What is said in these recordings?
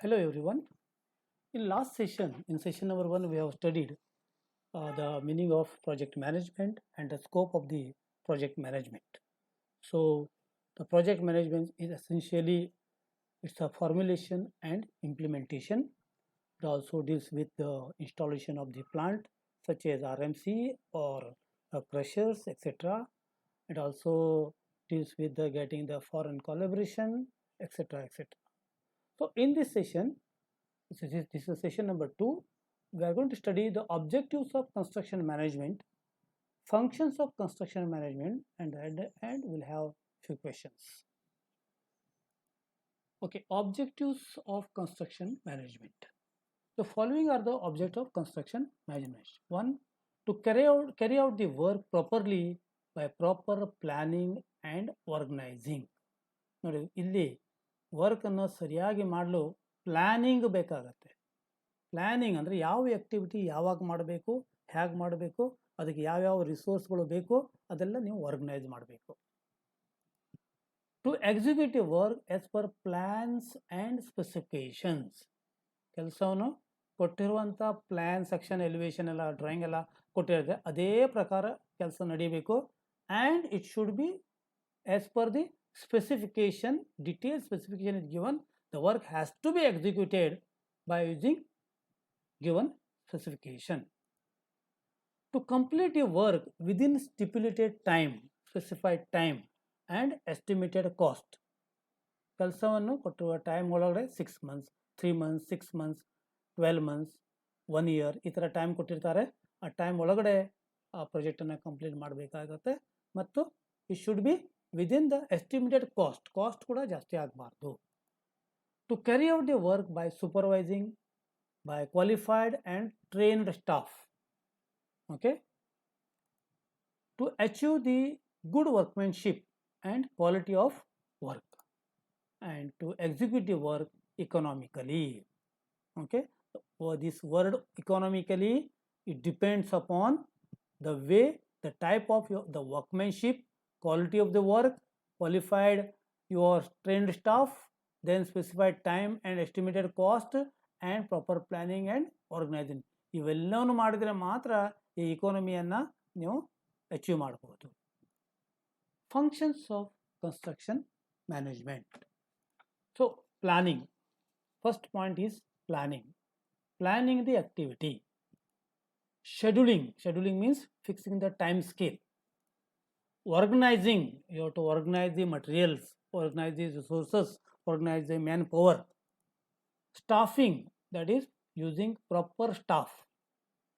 Hello everyone. In last session, in session number 1, we have studied the meaning of project management and the scope of the project management. So, the project management is essentially it's a formulation and implementation. It also deals with the installation of the plant, such as RMC or crushers, etc. It also deals with the getting the foreign collaboration, etc., etc. So, in this session, this is session number 2. We are going to study the objectives of construction management, functions of construction management, and at the end we'll have few questions. Okay, objectives of construction management. The following are the objectives of construction management. One, to carry out the work properly by proper planning and organizing. ನೋಡಿ ಇಲ್ಲಿ ವರ್ಕನ್ನು ಸರಿಯಾಗಿ ಮಾಡಲು planning ಬೇಕಾಗತ್ತೆ. Planning ಅಂದರೆ ಯಾವ activity ಯಾವಾಗ ಮಾಡಬೇಕು, ಹೇಗೆ ಮಾಡಬೇಕು, ಅದಕ್ಕೆ ಯಾವ್ಯಾವ ರಿಸೋರ್ಸ್ಗಳು ಬೇಕು ಅದೆಲ್ಲ ನೀವು ಆರ್ಗನೈಸ್ ಮಾಡಬೇಕು. To executive work as per plans and specifications. ಕೆಲಸವನ್ನು ಕೊಟ್ಟಿರುವಂಥ ಪ್ಲ್ಯಾನ್ ಸೆಕ್ಷನ್ ಎಲಿವೇಶನ್ ಎಲ್ಲ ಡ್ರಾಯಿಂಗ್ ಎಲ್ಲ ಕೊಟ್ಟಿರುತ್ತೆ, ಅದೇ ಪ್ರಕಾರ ಕೆಲಸ ನಡೀಬೇಕು. And it should be as per the specification, detailed specification is given. The work has to be executed by using given specification. To complete a work within stipulated time, specified time and estimated cost. ಕೆಲಸವನ್ನು ಕೊಟ್ಟಿರುವ time ಒಳಗಡೆ 6 months, 3 months, 6 months, 12 months, 1 year ಈ ಥರ time ಕೊಟ್ಟಿರ್ತಾರೆ. ಆ time ಒಳಗಡೆ ಆ ಪ್ರಾಜೆಕ್ಟನ್ನು complete ಮಾಡಬೇಕಾಗುತ್ತೆ. ಮತ್ತು it should B within the estimated cost ಕೂಡ ಜಾಸ್ತಿ ಆಗಬಾರ್ದು. To carry out the work by supervising by qualified and trained staff. Okay, to achieve the good workmanship and quality of work and to execute the work economically. Okay, so this word economically, it depends upon the way, the type of the workmanship, quality of the work, qualified your trained staff, then specified time and estimated cost and proper planning and organizing. ಇವೆಲ್ಲವನ್ನು ಮಾಡಿದರೆ ಮಾತ್ರ ಈ ಇಕಾನಮಿಯನ್ನು ನೀವು achieve ಮಾಡಬಹುದು. Functions of construction management. So planning, first point is planning. Planning the activity. Scheduling means fixing the time scale. Organizing, you have to organize the materials, organize the resources, organize the manpower. Staffing, that is using proper staff.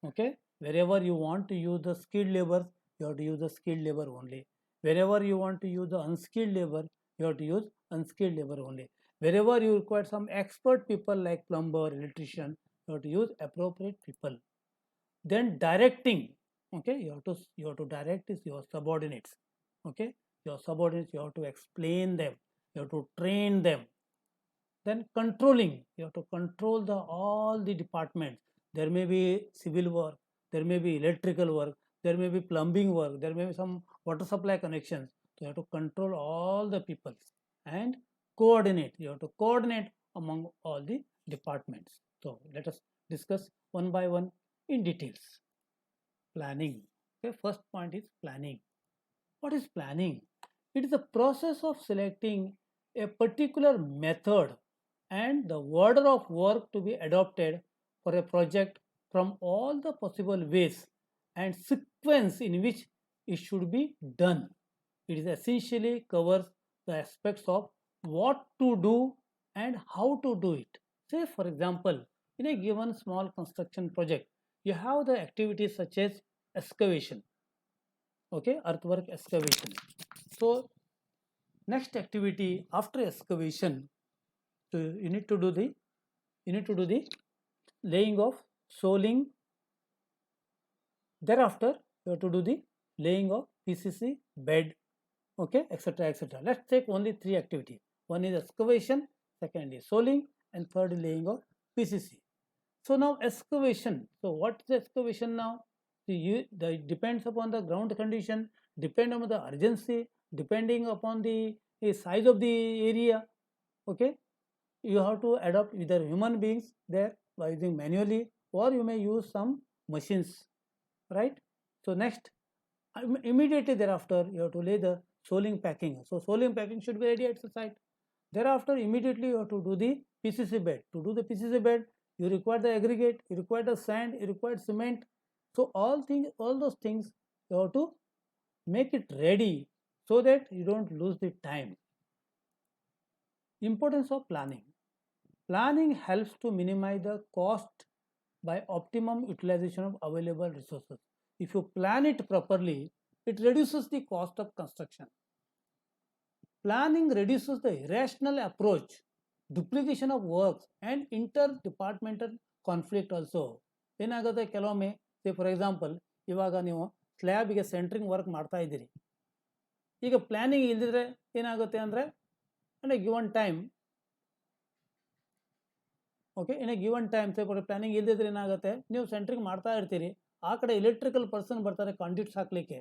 Okay, wherever you want to use the skilled labor, you have to use the skilled labor only. Wherever you want to use the unskilled labor, you have to use unskilled labor only. Wherever you require some expert people like plumber, electrician, you have to use appropriate people. Then directing. Okay, you have to direct is your subordinates. Okay, your subordinates, you have to explain them, you have to train them. Then controlling, you have to control all the departments. There may be civil work, there may be electrical work, there may be plumbing work, there may be some water supply connections. So you have to control all the people and coordinate. You have to coordinate among all the departments. So let us discuss one by one in details. Planning. Okay, first point is planning. What is planning? It is the process of selecting a particular method and the order of work to be adopted for a project from all the possible ways and sequence in which it should be done. It is essentially covers the aspects of what to do and how to do it. Say for example, in a given small construction project, you have the activities such as excavation. Okay, earthwork excavation. So next activity after excavation, so you need to do the laying of soiling. Thereafter you have to do the laying of PCC bed. Okay, etc., etc. Let's take only 3 activities. One is excavation, second is soiling, and third is laying of PCC. So now excavation. So what is excavation now? It depends upon the ground condition, depend on the urgency, depending upon the size of the area. Okay, you have to adopt either human beings there by using manually, or you may use some machines, right? So next, immediately thereafter, you have to lay the soling packing. So soling packing should be ready at the site. Thereafter, immediately you have to do the PCC bed. To do the PCC bed, you require the aggregate, you require the sand, you require cement. So all those things you have to make it ready so that you don't lose the time. Importance of planning. Planning helps to minimize the cost by optimum utilization of available resources. If you plan it properly, it reduces the cost of construction. Planning reduces the irrational approach, duplication of works, and interdepartmental conflict also. ಏನಾಗುತ್ತೆ ಕೆಲವೊಮ್ಮೆ, ಸೇ for example, ಇವಾಗ ನೀವು ಸ್ಲ್ಯಾಬ್ಗೆ centring work ಮಾಡ್ತಾ ಇದ್ದೀರಿ. ಈಗ planning ಇಲ್ದಿದ್ರೆ ಏನಾಗುತ್ತೆ ಅಂದರೆ, in a given time, okay, in a given time, say for planning ಇಲ್ದಿದ್ರೆ ಏನಾಗುತ್ತೆ, ನೀವು ಸೆಂಟ್ರಿಂಗ್ ಮಾಡ್ತಾ ಇರ್ತೀರಿ, ಆ ಕಡೆ ಎಲೆಕ್ಟ್ರಿಕಲ್ ಪರ್ಸನ್ ಬರ್ತಾರೆ ಕಾಂಡ್ಯೂಟ್ಸ್ ಹಾಕ್ಲಿಕ್ಕೆ,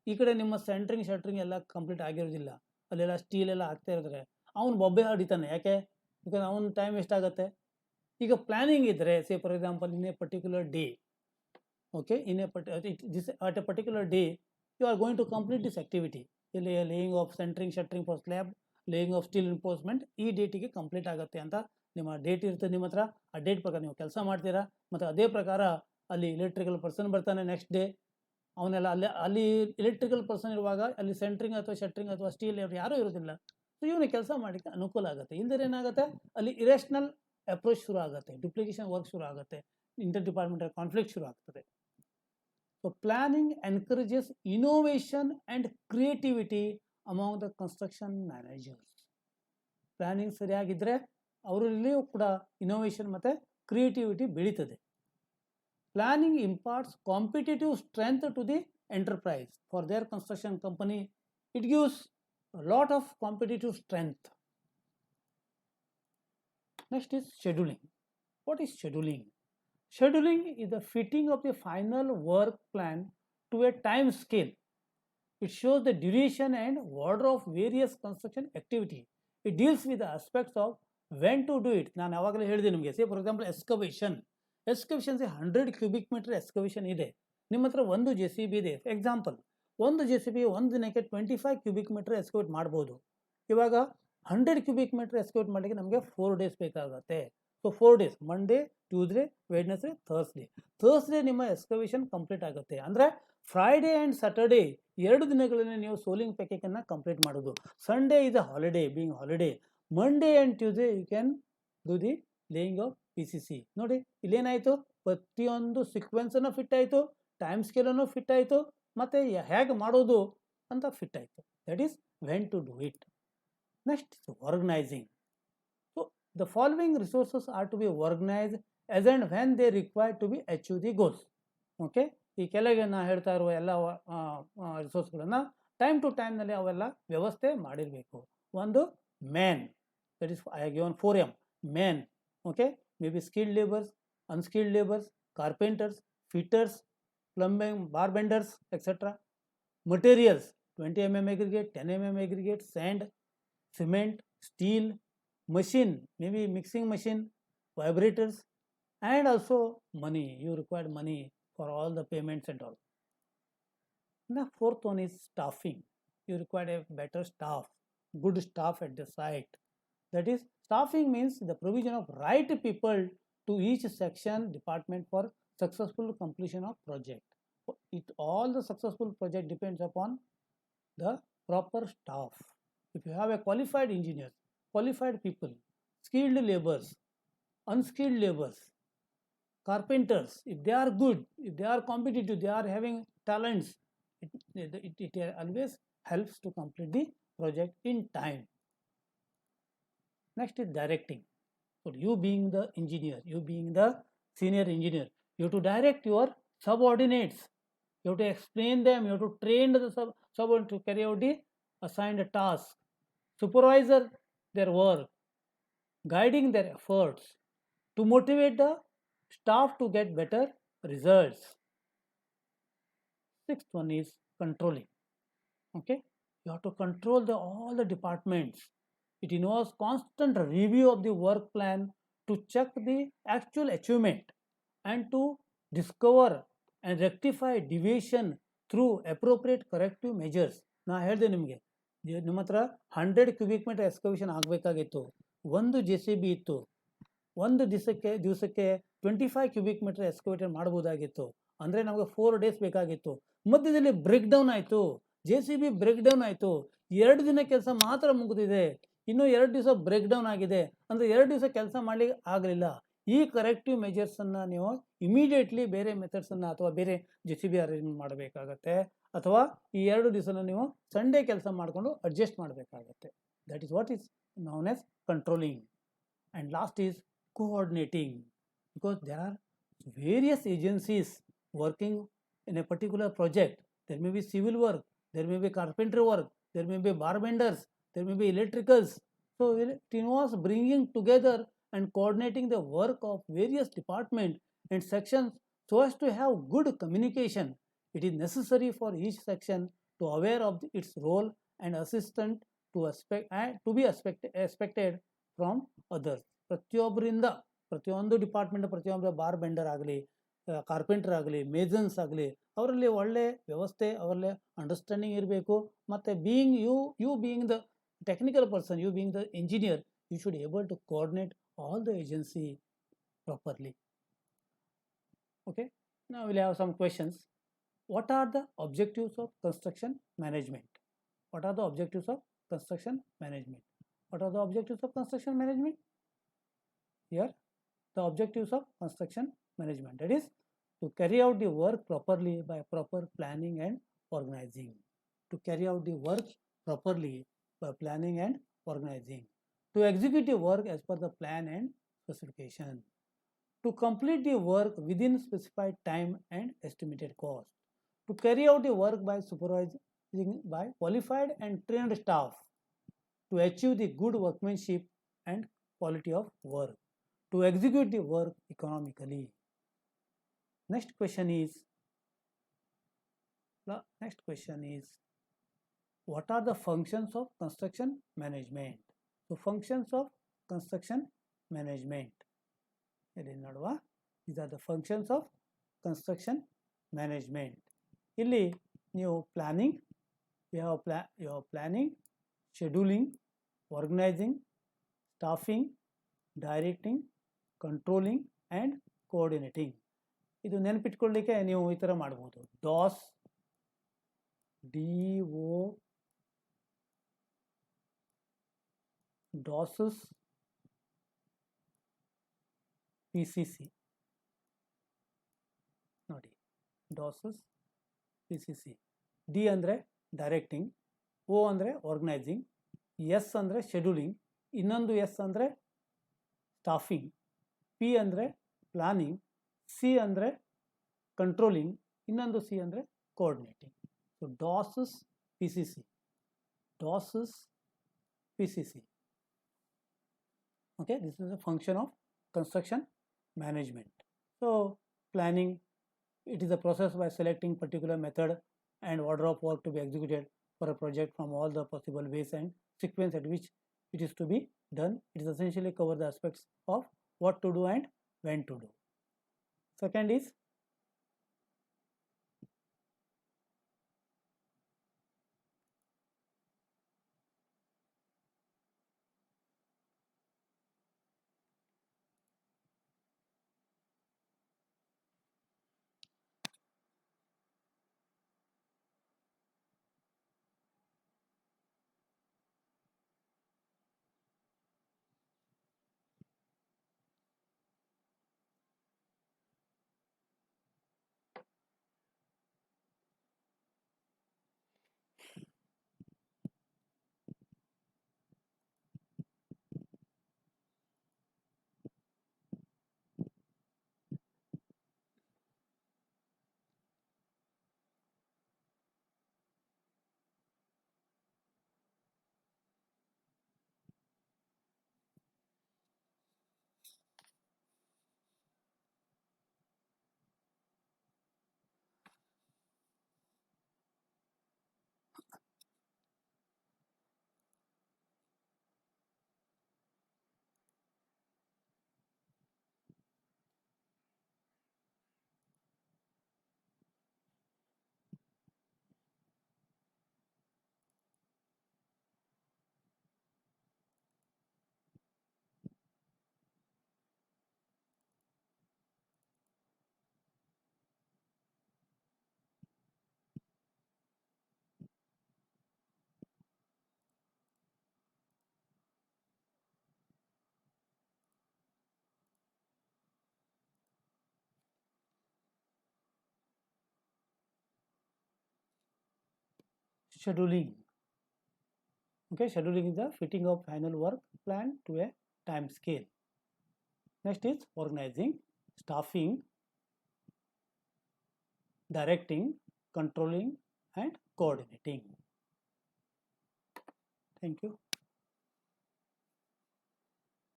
ಈ ಕಡೆ ನಿಮ್ಮ ಸೆಂಟ್ರಿಂಗ್ ಶಟ್ರಿಂಗ್ ಎಲ್ಲ ಕಂಪ್ಲೀಟ್ ಆಗಿರೋದಿಲ್ಲ, ಅಲ್ಲೆಲ್ಲ ಸ್ಟೀಲ್ ಎಲ್ಲ ಹಾಕ್ತಾ ಇರ್ತಾರೆ, ಅವ್ನು ಬೊಬ್ಬೆ ಹೊಡಿತಾನೆ. ಯಾಕೆ? ಬಿಕಾಸ್ ಅವ್ನ ಟೈಮ್ ಎಷ್ಟಾಗುತ್ತೆ. ಈಗ ಪ್ಲಾನಿಂಗ್ ಇದ್ದರೆ, ಸೇ for example, in a particular day, okay, in a at a particular day you are going to complete this activity, laying of centering shuttering for slab, laying of steel reinforcement, ಈ ಡೇಟಿಗೆ complete ಆಗುತ್ತೆ ಅಂತ ನಿಮ್ಮ date ಇರುತ್ತೆ ನಿಮ್ಮ ಹತ್ರ. ಆ date ಪ್ರಕಾರ ನೀವು ಕೆಲಸ ಮಾಡ್ತೀರಾ, ಮತ್ತು ಅದೇ ಪ್ರಕಾರ ಅಲ್ಲಿ ಎಲೆಕ್ಟ್ರಿಕಲ್ ಪರ್ಸನ್ ಬರ್ತಾನೆ ನೆಕ್ಸ್ಟ್ ಡೇ, ಅವನ್ನೆಲ್ಲ ಅಲ್ಲಿ ಎಲೆಕ್ಟ್ರಿಕಲ್ ಪರ್ಸನ್ ಇರುವಾಗ ಅಲ್ಲಿ ಸೆಂಟ್ರಿಂಗ್ ಅಥವಾ ಶಟ್ರಿಂಗ್ ಅಥವಾ ಸ್ಟೀಲ್ ಯಾರೂ ಇರೋದಿಲ್ಲ. ಸೊ ಇವನಿಗೆ ಕೆಲಸ ಮಾಡಲಿಕ್ಕೆ ಅನುಕೂಲ ಆಗುತ್ತೆ. ಇಲ್ಲದ್ರೆ ಏನಾಗುತ್ತೆ, ಅಲ್ಲಿ ಇರೇಷನಲ್ ಅಪ್ರೋಚ್ ಶುರು ಆಗುತ್ತೆ, ಡುಪ್ಲಿಕೇಶನ್ ವರ್ಕ್ ಶುರು ಆಗುತ್ತೆ, ಇಂಟರ್ ಡಿಪಾರ್ಟ್ಮೆಂಟಲ್ ಕಾನ್ಫ್ಲಿಕ್ಟ್ ಶುರು ಆಗ್ತದೆ. So planning encourages innovation and creativity among the construction managers. Planning ಸರಿಯಾಗಿದ್ದರೆ ಅವರಲ್ಲಿಯೂ ಕೂಡ ಇನೋವೇಷನ್ ಮತ್ತು ಕ್ರಿಯೇಟಿವಿಟಿ ಬೆಳೀತದೆ. Planning imparts competitive strength to the enterprise. For their construction company it gives lot of competitive strength. Next is scheduling. What is scheduling? Scheduling is the fitting of the final work plan to a time scale. It shows the duration and order of various construction activity. It deals with the aspects of when to do it. ನಾನು ಯಾವಾಗಲೇ ಹೇಳಿದೆ ನಿಮಗೆ, say for example excavation 100 cubic metre excavation ಇದೆ, ನಿಮ್ಮ ಹತ್ರ ಒಂದು JCB ಇದೆ. Example, ಒಂದು JCB ಒಂದು ದಿನಕ್ಕೆ 25 ಕ್ಯೂಬಿಕ್ ಮೀಟರ್ ಎಕ್ಸ್ಕವೇಟ್ ಮಾಡ್ಬೋದು. ಇವಾಗ 100 ಕ್ಯೂಬಿಕ್ ಮೀಟರ್ ಎಕ್ಸ್ಕವೇಟ್ ಮಾಡಲಿಕ್ಕೆ ನಮಗೆ 4 days ಬೇಕಾಗುತ್ತೆ. So 4 days, Monday, Tuesday, Wednesday, Thursday ನಿಮ್ಮ ಎಕ್ಸ್ಕವೇಷನ್ ಕಂಪ್ಲೀಟ್ ಆಗುತ್ತೆ. ಅಂದರೆ ಫ್ರೈಡೇ ಆ್ಯಂಡ್ ಸ್ಯಾಟರ್ಡೇ 2 ದಿನಗಳಲ್ಲಿ ನೀವು ಸೋಲಿಂಗ್ ಪ್ಯಾಕೇಜನ್ನು ಕಂಪ್ಲೀಟ್ ಮಾಡೋದು. Sunday is a holiday, being holiday. Monday and Tuesday you can do the laying of PCC. ನೋಡಿ ಇಲ್ಲೇನಾಯಿತು, ಪ್ರತಿಯೊಂದು ಸೀಕ್ವೆನ್ಸನ್ನು ಫಿಟ್ ಆಯಿತು, ಟೈಮ್ ಸ್ಕೇಲನ್ನು ಫಿಟ್ ಆಯಿತು, ಮತ್ತು ಹೇಗೆ ಮಾಡೋದು ಅಂತ ಫಿಟ್ ಆಯಿತು. That is when to do it. Next organising. The following resources are to be organized as and when they require to be achieve the goals. Okay, ಈ ಕೆಳಗೆ ನಾನು ಹೇಳ್ತಾ ಇರುವ ಎಲ್ಲ ರಿಸೋರ್ಸ್ಗಳನ್ನು ಟೈಮ್ ಟು ಟೈಮ್ನಲ್ಲಿ ಅವೆಲ್ಲ ವ್ಯವಸ್ಥೆ ಮಾಡಿರಬೇಕು. ಒಂದು man, that is I given 4M. Man, okay, may be skilled labours, unskilled labours, carpenters, fitters, plumbing, bar benders, etcetera. Materials 20 mm aggregate, 10 mm aggregate, sand, cement, steel. Machine, maybe mixing machine, vibrators, and also money. You require money for all the payments and all. The fourth one is staffing. You require a better staff, good staff at the site. That is, staffing means the provision of right people to each section department for successful completion of project. All the successful project depends upon the proper staff. If you have a qualified engineer, qualified people, skilled laborers, unskilled laborers, carpenters, if they are good, if they are competitive, they are having talents, it always helps to complete the project in time. Next is directing. So you being the engineer, you being the senior engineer, you have to direct your subordinates, you have to explain them, you have to train the subordinates to carry out the assigned task, supervisor their work, guiding their efforts to motivate the staff to get better results. Sixth one is controlling. Okay, you have to control all the departments. It involves constant review of the work plan to check the actual achievement and to discover and rectify deviation through appropriate corrective measures. ನಾ ಹೇಳಿದೆ ನಿಮಗೆ ನಿಮ್ಮ ಹತ್ರ 100 cubic metre excavation ಆಗಬೇಕಾಗಿತ್ತು, ಒಂದು JCB ಇತ್ತು, ಒಂದು ದಿವಸಕ್ಕೆ 25 ಕ್ಯೂಬಿಕ್ ಮೀಟರ್ ಎಕ್ಸ್ಕವೇಟರ್ ಮಾಡ್ಬೋದಾಗಿತ್ತು. ಅಂದರೆ ನಮಗೆ 4 days ಬೇಕಾಗಿತ್ತು. ಮಧ್ಯದಲ್ಲಿ ಬ್ರೇಕ್ ಡೌನ್ ಆಯಿತು, JCB ಬ್ರೇಕ್ ಡೌನ್ ಆಯಿತು, 2 ದಿನ ಕೆಲಸ ಮಾತ್ರ ಮುಗಿದಿದೆ, ಇನ್ನೂ 2 ದಿವಸ ಬ್ರೇಕ್ ಡೌನ್ ಆಗಿದೆ, ಅಂದರೆ 2 ದಿವಸ ಕೆಲಸ ಮಾಡಲಿಕ್ಕೆ ಆಗಲಿಲ್ಲ. ಈ ಕರೆಕ್ಟಿವ್ ಮೆಜರ್ಸನ್ನು ನೀವು ಇಮಿಡಿಯೇಟ್ಲಿ ಬೇರೆ ಮೆಥಡ್ಸನ್ನು ಅಥವಾ ಬೇರೆ JCB ಅರೇಂಜ್ಮೆಂಟ್ ಮಾಡಬೇಕಾಗತ್ತೆ, ಅಥವಾ ಈ 2 ದಿವಸನ ನೀವು ಸಂಡೇ ಕೆಲಸ ಮಾಡಿಕೊಂಡು ಅಡ್ಜಸ್ಟ್ ಮಾಡಬೇಕಾಗತ್ತೆ. That is what is known as controlling. And last is coordinating, because there are various agencies working in a particular project. There may be civil work, there may be carpentry work, there may be bar benders, there may be electricals. So it involves bringing together and coordinating the work of various departments and sections so as to have good communication. It is necessary for each section to aware of its role and assistant to be expected from others. ಪ್ರತಿಯೊಬ್ಬರಿಂದ, ಪ್ರತಿಯೊಂದು department, ಪ್ರತಿಯೊಬ್ಬ bar ಬೆಂಡರ್ ಆಗಲಿ, carpenter ಆಗಲಿ, masons ಆಗಲಿ, ಅವರಲ್ಲಿ ಒಳ್ಳೆ ವ್ಯವಸ್ಥೆ, ಅವರಲ್ಲಿ understanding ಇರಬೇಕು. ಮತ್ತು you being the technical person, you being the engineer, you should able to coordinate all the agency properly. Okay, now we'll have some questions. What are the objectives of construction management? What are the objectives of construction management? What are the objectives of construction management? Here, the objectives of construction management, that is to carry out the work properly by proper planning and organizing. To carry out the work properly by planning and organizing. To execute the work as per the plan and specification. To complete the work within specified time and estimated cost. To carry out the work by supervising by qualified and trained staff. To achieve the good workmanship and quality of work. To execute the work economically. Next question is, what are the functions of construction management? So functions of construction management. These are the functions of construction management. ಇಲ್ಲಿ ನೀವು planning, you have planning, scheduling, organizing, staffing, directing, controlling and coordinating. ಇದು ನೆನಪಿಟ್ಕೊಳ್ಳಿಕ್ಕೆ ನೀವು ಈ ಥರ ಮಾಡ್ಬೋದು. DOS, DOS's, PCC. ನೋಡಿ, DOS's, PCC. D ಅಂದರೆ directing, O ಅಂದರೆ ಆರ್ಗನೈಸಿಂಗ್, S ಅಂದರೆ ಶೆಡ್ಯೂಲಿಂಗ್, ಇನ್ನೊಂದು S ಅಂದರೆ ಸ್ಟಾಫಿಂಗ್, P ಅಂದರೆ ಪ್ಲಾನಿಂಗ್, C ಅಂದರೆ ಕಂಟ್ರೋಲಿಂಗ್, ಇನ್ನೊಂದು C ಅಂದರೆ coordinating. So DOS's, PCC. DOS's, PCC. Okay, this is a function of construction management. So planning, it is a process by selecting particular method and order of work to be executed for a project from all the possible ways and sequence at which it is to be done. It is essentially cover the aspects of what to do and when to do. Second is scheduling. Okay, scheduling is the fitting of final work plan to a time scale. Next is organizing, staffing, directing, controlling and coordinating. Thank you.